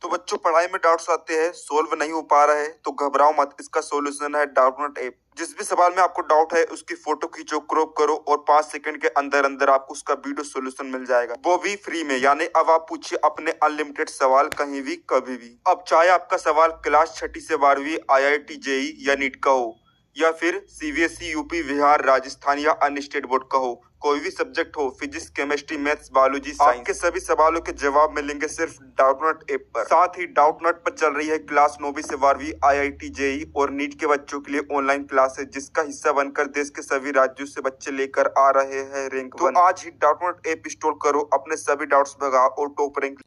तो बच्चों पढ़ाई में डाउट्स आते हैं, सोल्व नहीं हो पा रहा है तो घबराओ मत। इसका सॉल्यूशन है डाउटनट ऐप। जिस भी सवाल में आपको डाउट है उसकी फोटो खींचो, क्रॉप करो और 5 सेकंड के अंदर अंदर आपको उसका वीडियो सॉल्यूशन मिल जाएगा, वो भी फ्री में। यानी अब आप पूछिए अपने अनलिमिटेड सवाल कहीं भी कभी भी। अब चाहे आपका सवाल क्लास 6 से 12वीं IIT JEE या नीट का हो, या फिर CBSE यूपी बिहार राजस्थान या अन्य स्टेट बोर्ड का हो, कोई भी सब्जेक्ट हो, physics chemistry maths biology science, आपके सभी सवालों के जवाब मिलेंगे सिर्फ डाउटनट ऐप पर। साथ ही डाउटनट पर चल रही है क्लास 9वीं से 12वीं IIT JEE और नीट के बच्चों के लिए ऑनलाइन क्लासेस, जिसका हिस्सा बनकर देश के सभी राज्यों से बच्चे लेकर आ रहे हैं रैंक 1। तो आज ही डाउटनट ऐप इंस्टॉल करो, अपने सभी डाउट्स भगाओ और टॉप रैंक।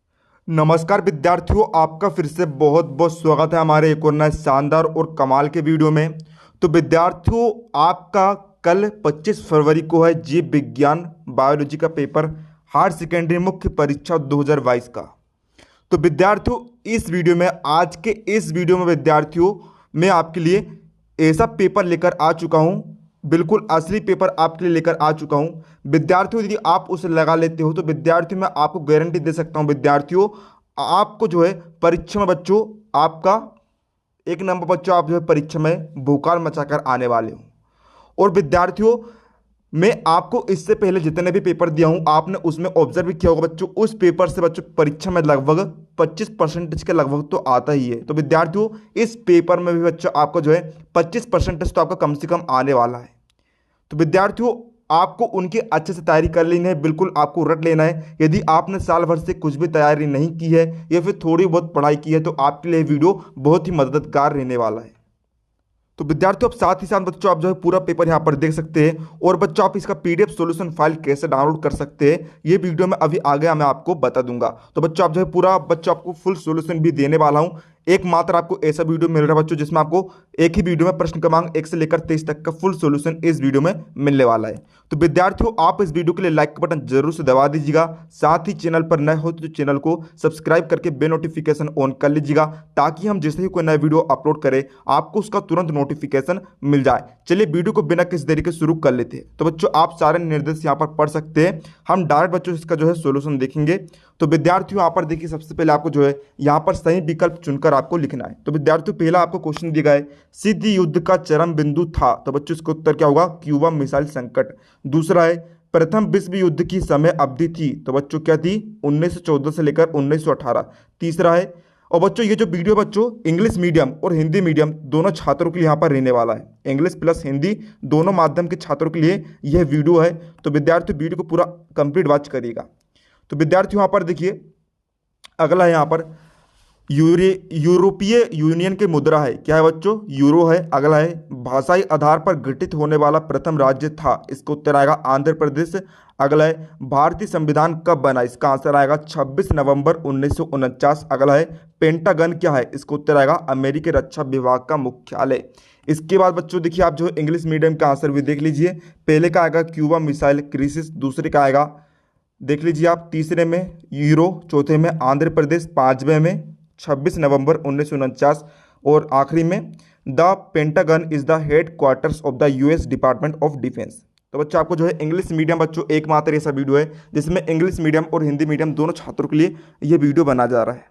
नमस्कार विद्यार्थियों, आपका फिर से बहुत बहुत स्वागत है हमारे एक और नए शानदार और कमाल के वीडियो में। तो विद्यार्थियों, आपका कल 25 फरवरी को है जीव विज्ञान बायोलॉजी का पेपर, हायर सेकेंडरी मुख्य परीक्षा 2022 का। तो विद्यार्थियों, इस वीडियो में, आज के इस वीडियो में विद्यार्थियों, मैं आपके लिए ऐसा पेपर लेकर आ चुका हूँ, बिल्कुल असली पेपर आपके लिए लेकर आ चुका हूँ विद्यार्थियों। यदि आप उसे लगा लेते हो तो विद्यार्थियों, मैं आपको गारंटी दे सकता हूँ विद्यार्थियों, आपको जो है परीक्षा में बच्चों, आपका एक नंबर बच्चों, आप जो है परीक्षा में भूकाल मचाकर आने वाले हो। और विद्यार्थियों, मैं आपको इससे पहले जितने भी पेपर दिया हूं, आपने उसमें ऑब्जर्व भी किया होगा बच्चों, उस पेपर से बच्चों परीक्षा में लगभग 25% के लगभग तो आता ही है। तो विद्यार्थियों, इस पेपर में भी बच्चों आपको जो है 25% तो आपका कम से कम आने वाला है। तो विद्यार्थियों, आपको उनकी अच्छे से तैयारी कर लेनी है, बिल्कुल आपको रट लेना है। यदि आपने साल भर से कुछ भी तैयारी नहीं की है या फिर थोड़ी बहुत पढ़ाई की है तो आपके लिए वीडियो बहुत ही मददगार रहने वाला है। तो विद्यार्थियों, अब साथ ही साथ बच्चों, आप जो है पूरा पेपर यहाँ पर देख सकते हैं और बच्चों आप इसका PDF सॉल्यूशन फाइल कैसे डाउनलोड कर सकते हैं ये वीडियो में अभी आगे मैं आपको बता दूंगा। तो बच्चों, आप जो है पूरा बच्चों आपको फुल सॉल्यूशन भी देने वाला हूँ। एकमात्र आपको ऐसा वीडियो मिल रहा है बच्चों जिसमें आपको एक ही वीडियो में प्रश्न क्रमांक 1 से लेकर 23 तक का फुल सॉल्यूशन इस वीडियो में मिलने वाला है। तो विद्यार्थियों, आप इस वीडियो के लिए लाइक का बटन जरूर से दबा दीजिएगा। साथ ही चैनल पर नए हो तो चैनल को सब्सक्राइब करके बेल नोटिफिकेशन ऑन कर लीजिएगा, ताकि हम जैसे ही कोई नया वीडियो अपलोड करें आपको उसका तुरंत नोटिफिकेशन मिल जाए। चलिए वीडियो को बिना किसी देरी के शुरू कर लेते हैं। तो बच्चों, आप सारे निर्देश यहाँ पर पढ़ सकते हैं। हम डायरेक्ट बच्चों इसका जो है सॉल्यूशन देखेंगे। तो विद्यार्थियों, यहाँ पर देखिए, सबसे पहले आपको जो है यहाँ पर सही विकल्प चुनकर आपको लिखना है। तो विद्यार्थियों, पहला आपको क्वेश्चन दिया गया है, सिद्ध युद्ध का चरम बिंदु था। तो बच्चों, इसका उत्तर क्या होगा? क्यूबा मिसाइल संकट। दूसरा है, प्रथम विश्व युद्ध की समय अवधि थी। तो बच्चों क्या थी? 1914 से लेकर 1918। तीसरा है, और बच्चों ये जो वीडियो बच्चों इंग्लिश मीडियम और हिंदी मीडियम दोनों छात्रों के लिए यहाँ पर रहने वाला है, इंग्लिश प्लस हिंदी दोनों माध्यम के छात्रों के लिए यह वीडियो है। तो विद्यार्थियों, वीडियो को पूरा कंप्लीट वॉच करिएगा। तो विद्यार्थियों, यहाँ पर देखिए, अगला है यहाँ पर यूरोपीय यूनियन की मुद्रा है। क्या है बच्चों? यूरो है। अगला है, भाषाई आधार पर गठित होने वाला प्रथम राज्य था। इसका उत्तर आएगा आंध्र प्रदेश। अगला है, भारतीय संविधान कब बना? इसका आंसर आएगा 26 नवंबर 1949। अगला है, पेंटागन क्या है? इसका उत्तर आएगा अमेरिकी रक्षा विभाग का मुख्यालय। इसके बाद बच्चों देखिए, आप जो इंग्लिश मीडियम का आंसर भी देख लीजिए। पहले का आएगा क्यूबा मिसाइल क्राइसिस, दूसरे का आएगा देख लीजिए आप, तीसरे में यूरो, चौथे में आंध्र प्रदेश, पांचवें में 26 नवंबर 1949 और आखिरी में the pentagon is the head quarters of the US department of defence. तो बच्चों, आपको जो है इंग्लिश मीडियम बच्चों एकमात्र ऐसा वीडियो है जिसमें इंग्लिश मीडियम और हिंदी मीडियम दोनों छात्रों के लिए यह वीडियो बना जा रहा है।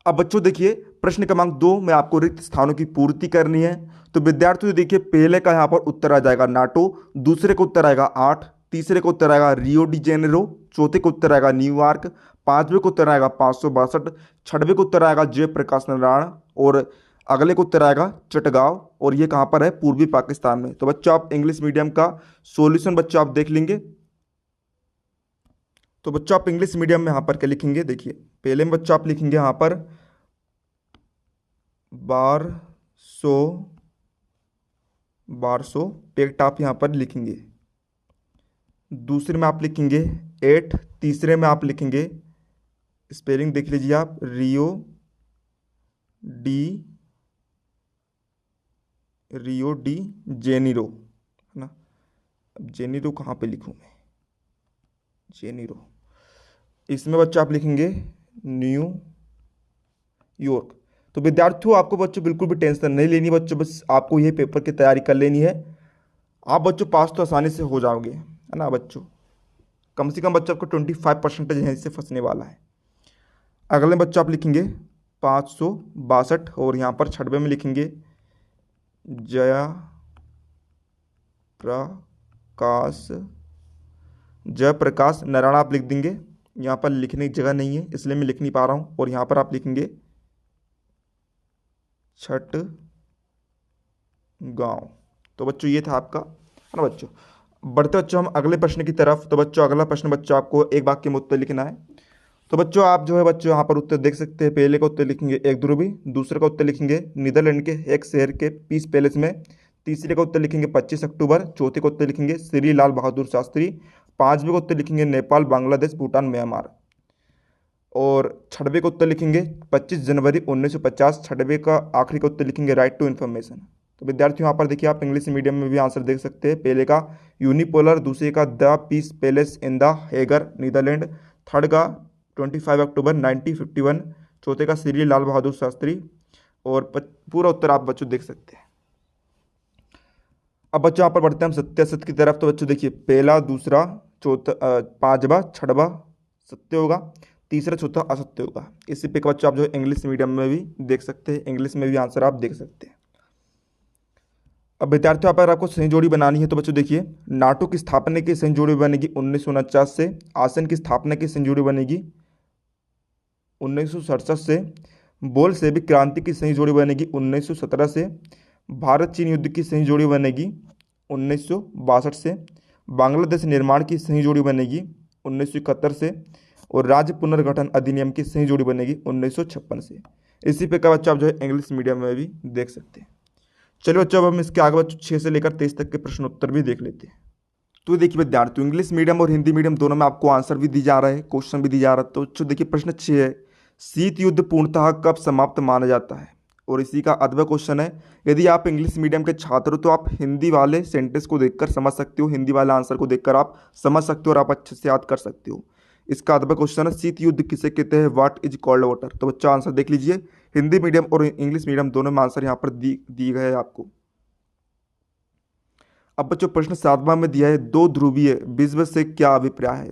अब बच्चों देखिए, प्रश्न क्रमांक 2 में आपको रिक्त स्थानों की पूर्ति करनी है। तो विद्यार्थियों देखिए, पहले का यहाँ पर उत्तर आ जाएगा नाटो, दूसरे का उत्तर आएगा 8, तीसरे को उत्तर आएगा रियो डी जेनेरो, चौथे को उत्तर आएगा न्यूयॉर्क, पांचवें को उत्तर आएगा 562, छठवें को उत्तर आएगा जयप्रकाश नारायण और अगले को उत्तर आएगा चटगांव। और ये कहाँ पर है? पूर्वी पाकिस्तान में। तो बच्चों, आप इंग्लिश मीडियम का सॉल्यूशन बच्चों आप देख लेंगे। तो बच्चों, आप इंग्लिश मीडियम में यहाँ पर क्या लिखेंगे? देखिए, पहले में बच्चों आप लिखेंगे यहाँ पर 1200 टेक्ट आप यहाँ पर लिखेंगे। दूसरे में आप लिखेंगे 8, तीसरे में आप लिखेंगे, स्पेलिंग देख लीजिए आप, रियो डी जेनीरो, है ना। अब जेनीरो कहाँ पे लिखूँ मैं? जेनीरो, इसमें बच्चों आप लिखेंगे न्यू यॉर्क। तो विद्यार्थियों, आपको बच्चों बिल्कुल भी टेंशन नहीं लेनी बच्चों, बस आपको ये पेपर की तैयारी कर लेनी है। आप बच्चों पास तो आसानी से हो जाओगे, है ना बच्चों। कम से कम बच्चों आपको 25% यहीं से फंसने वाला है। अगले बच्चों आप लिखेंगे 562 और यहाँ पर 6वें में लिखेंगे जया प्रकाश, जयप्रकाश नारायण आप लिख देंगे। यहाँ पर लिखने की जगह नहीं है इसलिए मैं लिख नहीं पा रहा हूँ। और यहाँ पर आप लिखेंगे छठ गांव। तो बच्चों ये था आपका, है ना बच्चों। बढ़ते बच्चों हम अगले प्रश्न की तरफ। तो बच्चों अगला प्रश्न बच्चों आपको एक वाक्य में उत्तर लिखना है। तो बच्चों आप जो है बच्चों यहाँ पर उत्तर देख सकते हैं। पहले का उत्तर लिखेंगे एक ध्रुवी, दूसरे का उत्तर लिखेंगे नीदरलैंड के एक शहर के पीस पैलेस में, तीसरे का उत्तर लिखेंगे 25 अक्टूबर, चौथे का उत्तर लिखेंगे श्री लाल बहादुर शास्त्री, पांचवें का उत्तर लिखेंगे नेपाल, बांग्लादेश, भूटान, म्यांमार, और 6वें का उत्तर लिखेंगे 25 जनवरी 1950। 6वें का आखिरी का उत्तर लिखेंगे राइट टू इन्फॉर्मेशन। तो विद्यार्थियों यहाँ पर देखिए आप इंग्लिश मीडियम में भी आंसर देख सकते हैं। पहले का यूनिपोलर, दूसरे का the peace palace in the Hague Netherlands, third का 25 अक्टूबर 1951, चौथे का श्री लाल बहादुर शास्त्री, और पूरा उत्तर आप बच्चों देख सकते हैं। अब बच्चों यहाँ पर बढ़ते हैं हम सत्य असत्य की तरफ। तो बच्चों देखिए पहला, दूसरा, चौथा, पांचवा, छठवा सत्य होगा, तीसरा चौथा असत्य होगा। इसी पे बच्चों आप जो इंग्लिश मीडियम में भी देख सकते हैं, इंग्लिश में भी आंसर आप देख सकते हैं। अब विद्यार्थियों पर आपको सही जोड़ी बनानी है। तो बच्चों देखिए नाटो की स्थापना की सही जोड़ी बनेगी 1949 से, आसन की स्थापना की सही जोड़ी बनेगी 1967 से, बोल्शेविक क्रांति की सही जोड़ी बनेगी 1917 से, भारत चीन युद्ध की सही जोड़ी बनेगी 1962 से, बांग्लादेश निर्माण की सही जोड़ी बनेगी 1971 से, और राज्य पुनर्गठन अधिनियम की सही जोड़ी बनेगी 1956 से। इसी पे का बच्चा आप जो है इंग्लिश मीडियम में भी देख सकते हैं। चलिए बच्चों अब हम इसके आगे बच्चों 6 से लेकर 23 तक के प्रश्न उत्तर भी देख लेते हैं। तो देखिए विद्यार्थियों इंग्लिश मीडियम और हिंदी मीडियम दोनों में आपको आंसर भी दी जा रहा है, क्वेश्चन भी दी जा रहा है। तो बच्चों देखिए प्रश्न 6 है, शीत युद्ध पूर्णतः कब समाप्त माना जाता है? और इसी का अगला क्वेश्चन है, यदि आप इंग्लिश मीडियम के छात्र हो तो आप हिंदी वाले सेंटेंस को देखकर समझ सकते हो, हिंदी वाले आंसर को देखकर आप समझ सकते हो और आप अच्छे से याद कर सकते हो। इसका अगला क्वेश्चन है, शीत युद्ध किसे कहते हैं? What is called water? तो बच्चा आंसर देख लीजिए, हिंदी मीडियम और इंग्लिश मीडियम दोनों में आंसर यहाँ पर दी गए हैं आपको। अब बच्चों प्रश्न 7वां में दिया है, दो ध्रुवीय विश्व से क्या अभिप्राय है?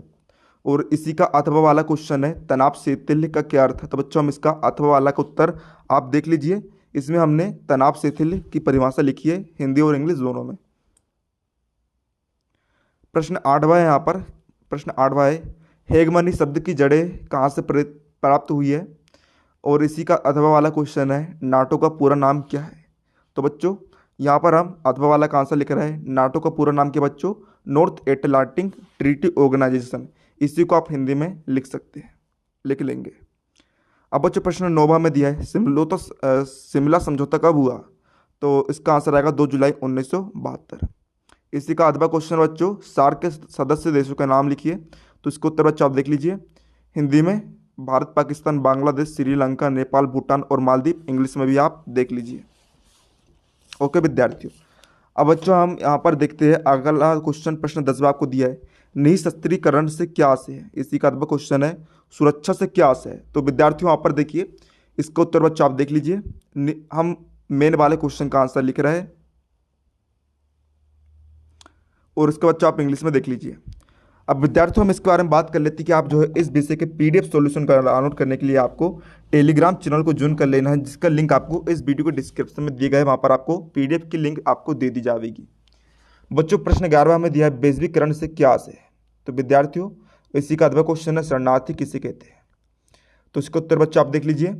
और इसी का अथवा वाला क्वेश्चन है, तनाव शैथिल्य का क्या अर्थ है? तो बच्चों हम इसका अथवा वाला का उत्तर आप देख लीजिए। इसमें हमने तनाव शैथिल्य की परिभाषा लिखी है हिंदी और इंग्लिश दोनों में। प्रश्न 8वां है यहाँ पर, प्रश्न 8वां है, हेगमनी शब्द की जड़ें कहाँ से प्राप्त हुई है? और इसी का अथवा वाला क्वेश्चन है, नाटो का पूरा नाम क्या है? तो बच्चों यहाँ पर हम अथवा वाला का आंसर लिख रहे हैं, नाटो का पूरा नाम क्या बच्चों? North Atlantic Treaty Organization. इसी को आप हिंदी में लिख सकते हैं, लिख लेंगे। अब बच्चों प्रश्न 9वां में दिया है, शिमला समझौता कब हुआ? तो इसका आंसर आएगा 2 जुलाई 1972। इसी का अथवा क्वेश्चन बच्चों, सार्क के सदस्य देशों का नाम लिखिए। तो इसको उत्तर बच्चों आप देख लीजिए, हिंदी में भारत, पाकिस्तान, बांग्लादेश, श्रीलंका, नेपाल, भूटान और मालदीव। इंग्लिश में भी आप देख लीजिए। ओके विद्यार्थियों, अब बच्चों हम यहाँ पर देखते हैं अगला क्वेश्चन, प्रश्न 10वां आपको दिया है, निःशस्त्रीकरण से क्या आशय है? इसी का अगला क्वेश्चन है, सुरक्षा से क्या आशय है? तो विद्यार्थियों यहाँ पर देखिए इसका उत्तर बच्चों आप देख लीजिए। हम मेन वाले क्वेश्चन का आंसर लिख रहे हैं और इसका बच्चों आप इंग्लिश में देख लीजिए। अब विद्यार्थियों हम इसके बारे में बात कर लेते हैं कि आप जो है इस विषय के PDF सॉल्यूशन का डाउनलोड करने के लिए आपको टेलीग्राम चैनल को ज्वाइन कर लेना है, जिसका लिंक आपको इस वीडियो के डिस्क्रिप्शन में दिया गया है। वहाँ पर आपको PDF की लिंक आपको दे दी जाएगी। बच्चों प्रश्न 11वां में दिया है, वैश्वीकरण से क्या आशय है? तो विद्यार्थियों इसी का अगला क्वेश्चन है, शरणार्थी किसे कहते हैं? तो इसका उत्तर बच्चों आप देख लीजिए,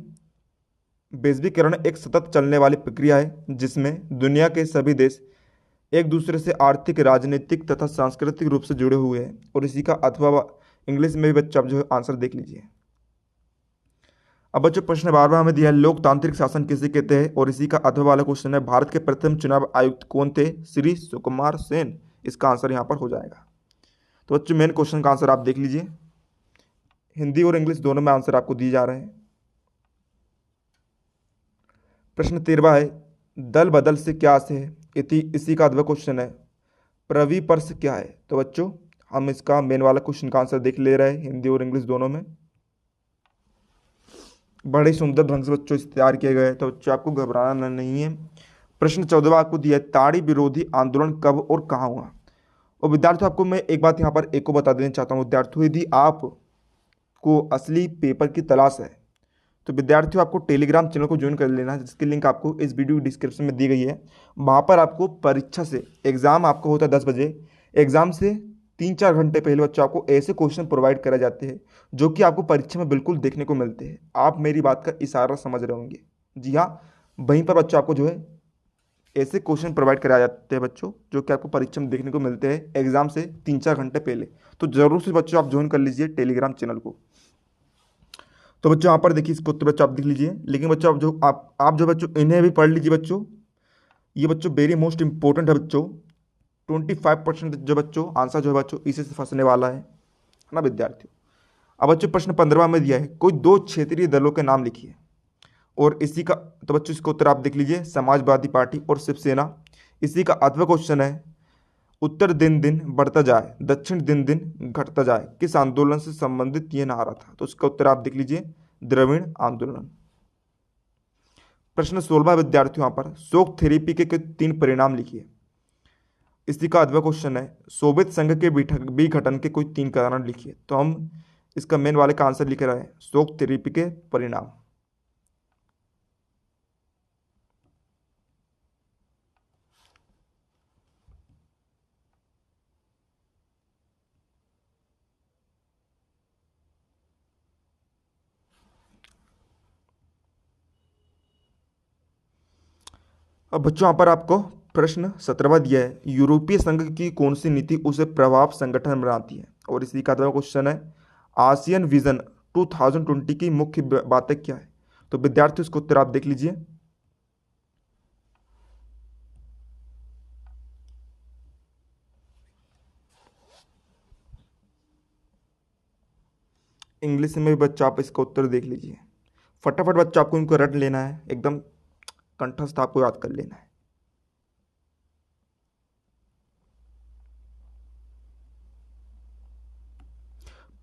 वैश्वीकरण एक सतत चलने वाली प्रक्रिया है जिसमें दुनिया के सभी देश एक दूसरे से आर्थिक, राजनीतिक तथा सांस्कृतिक रूप से जुड़े हुए हैं। और इसी का अथवा इंग्लिश में भी बच्चा आप जो है आंसर देख लीजिए। अब बच्चों प्रश्न 12वां हमें दिया है, लोकतांत्रिक शासन किसे कहते हैं? और इसी का अथवा वाला क्वेश्चन है, भारत के प्रथम चुनाव आयुक्त कौन थे? श्री सुकुमार सेन। इसका आंसर यहाँ पर हो जाएगा। तो बच्चों मेन क्वेश्चन का आंसर आप देख लीजिए, हिंदी और इंग्लिश दोनों में आंसर आपको दिए जा रहे हैं। प्रश्न 13वां है, दल बदल से क्या आशय है? इसी का अगला क्वेश्चन है, प्रविपर्श क्या है? तो बच्चों हम इसका मेन वाला क्वेश्चन का आंसर देख ले रहे हैं हिंदी और इंग्लिश दोनों में। बड़े सुंदर ढंग से बच्चों इस तैयार किए गए, तो बच्चों आपको घबराना नहीं है। प्रश्न 14वां आपको दिया है, ताड़ी विरोधी आंदोलन कब और कहाँ हुआ? और विद्यार्थियों आपको मैं एक बात यहाँ पर एक को बता देना चाहता हूँ विद्यार्थियों, यदि आपको असली पेपर की तलाश है तो विद्यार्थियों आपको टेलीग्राम चैनल को ज्वाइन कर लेना है, जिसकी लिंक आपको इस वीडियो डिस्क्रिप्शन में दी गई है। वहाँ पर आपको परीक्षा से, एग्ज़ाम आपको होता है 10 बजे, एग्ज़ाम से 3-4 घंटे पहले बच्चों आपको ऐसे क्वेश्चन प्रोवाइड कराए जाते हैं जो कि आपको परीक्षा में बिल्कुल देखने को मिलते हैं। आप मेरी बात का इशारा समझ रहे होंगे। जी हाँ, वहीं पर बच्चों आपको जो है ऐसे क्वेश्चन प्रोवाइड कराए जाते हैं बच्चों, जो कि आपको परीक्षा में देखने को मिलते हैं एग्जाम से 3-4 घंटे पहले। तो जरूर से बच्चों आप ज्वाइन कर लीजिए टेलीग्राम चैनल को। तो बच्चों यहाँ पर देखिए, इसको तो बच्चों आप देख लीजिए, लेकिन बच्चों आप जो बच्चों इन्हें भी पढ़ लीजिए बच्चों। ये बच्चों वेरी मोस्ट इंपॉर्टेंट है बच्चों। 25% जो बच्चों आंसर जो है बच्चों इसी से फंसने वाला है ना विद्यार्थियों। अब बच्चों प्रश्न 15वां में दिया है, कोई दो क्षेत्रीय दलों के नाम लिखिए और इसी का, तो बच्चों इसका उत्तर आप देख लीजिए, समाजवादी पार्टी और शिवसेना। इसी का अथवा क्वेश्चन है, उत्तर दिन दिन बढ़ता जाए, दक्षिण दिन दिन घटता जाए, किस आंदोलन से संबंधित ये नारा था? तो इसका उत्तर आप देख लीजिए, द्रविड़ आंदोलन। प्रश्न 16 विद्यार्थियों यहाँ पर, शोक थेरेपी के 3 परिणाम लिखिए। इसी का अथवा क्वेश्चन है, सोवियत संघ के विघटन के कोई 3 कारण लिखिए। तो हम इसका मेन वाले का आंसर लिख रहे हैं, शोक थेरेपी के परिणाम। अब बच्चों यहाँ पर आपको प्रश्न 17वां दिया है, यूरोपीय संघ की कौन सी नीति उसे प्रभाव संगठन बनाती है? और इसी का अगला क्वेश्चन है, आसियन विजन 2020 की मुख्य बातें क्या है? तो विद्यार्थियों इसको उत्तर आप देख लीजिए। इंग्लिश में भी बच्चा आप इसका उत्तर देख लीजिए। फटाफट बच्चा आपको इनको रट लेना है, एकदम कंठस्थ आपको याद कर लेना है।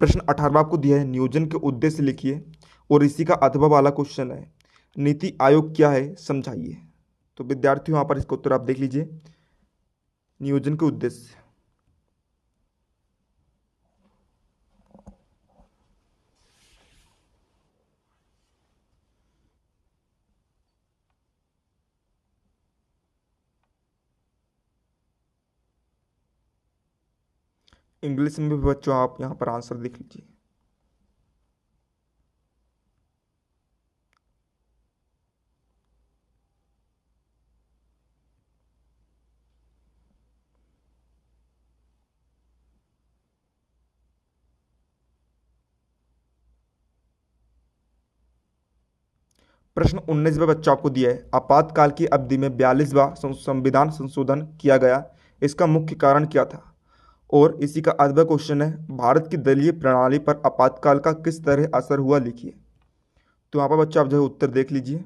प्रश्न 18वां आपको दिया है, नियोजन के उद्देश्य लिखिए और इसी का अथवा वाला क्वेश्चन है, नीति आयोग क्या है समझाइए। तो विद्यार्थियों यहाँ पर इसका उत्तर आप देख लीजिए, नियोजन के उद्देश्य। इंग्लिश में भी बच्चों आप यहाँ पर आंसर देख लीजिए। प्रश्न 19 में बच्चों आपको दिया है, आपातकाल की अवधि में 42वां संविधान संशोधन किया गया, इसका मुख्य कारण क्या था? और इसी का अगला क्वेश्चन है, भारत की दलीय प्रणाली पर आपातकाल का किस तरह असर हुआ लिखिए। तो यहाँ पर बच्चों आप जो है उत्तर देख लीजिए।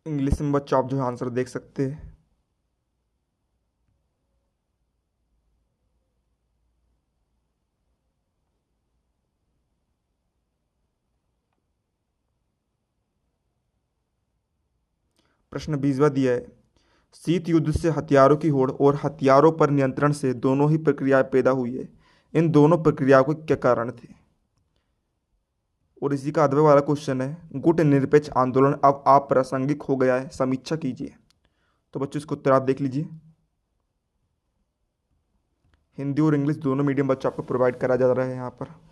इंग्लिश में बच्चों आप जो है आंसर देख सकते हैं। प्रश्न 20वां दिया है, शीत युद्ध से हथियारों की होड़ और हथियारों पर नियंत्रण से दोनों ही प्रक्रियाएं पैदा हुई है, इन दोनों प्रक्रियाओं के क्या कारण थे? और इसी का अगला वाला क्वेश्चन है, गुट निरपेक्ष आंदोलन अब अप्रासंगिक हो गया है, समीक्षा कीजिए। तो बच्चों इसको उत्तर आप देख लीजिए। हिंदी और इंग्लिश दोनों मीडियम बच्चों आपको प्रोवाइड करा जा रहा है यहाँ पर।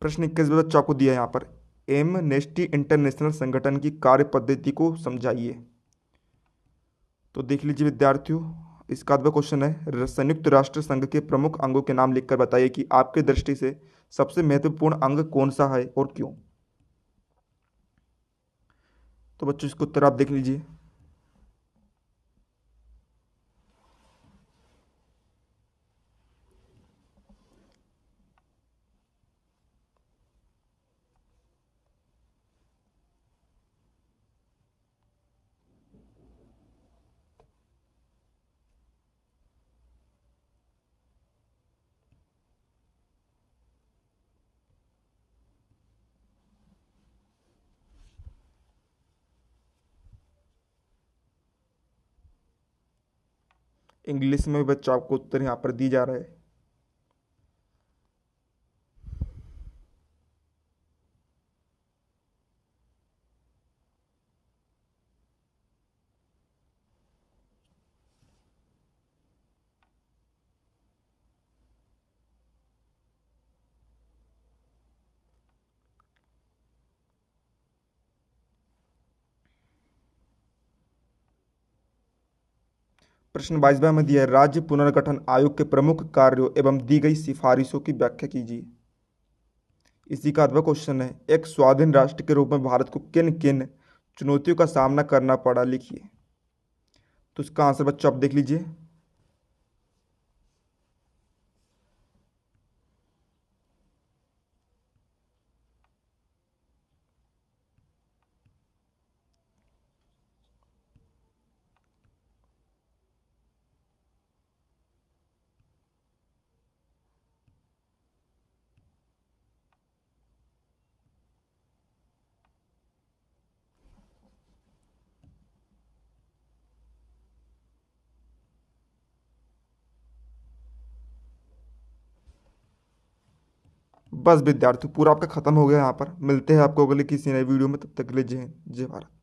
प्रश्न 21 में बच्चों आपको दिया है यहाँ पर, एमनेस्टी इंटरनेशनल संगठन की कार्य पद्धति को समझाइए। तो देख लीजिए विद्यार्थियों, इसका अगला क्वेश्चन है, संयुक्त राष्ट्र संघ के प्रमुख अंगों के नाम लिखकर बताइए कि आपके दृष्टि से सबसे महत्वपूर्ण अंग कौन सा है और क्यों। तो बच्चों इसका उत्तर आप देख लीजिए। इंग्लिश में भी बच्चों आपको उत्तर यहाँ पर दी जा रहा है। प्रश्न 22 में दिया है, राज्य पुनर्गठन आयोग के प्रमुख कार्यों एवं दी गई सिफारिशों की व्याख्या कीजिए। इसी का अगला क्वेश्चन है, एक स्वाधीन राष्ट्र के रूप में भारत को किन किन चुनौतियों का सामना करना पड़ा, लिखिए। तो इसका आंसर बच्चों आप देख लीजिए। बस विद्यार्थी पूरा आपका खत्म हो गया। यहाँ पर मिलते हैं आपको अगले किसी नए वीडियो में, तब तक के लिए जय हिंद जय भारत।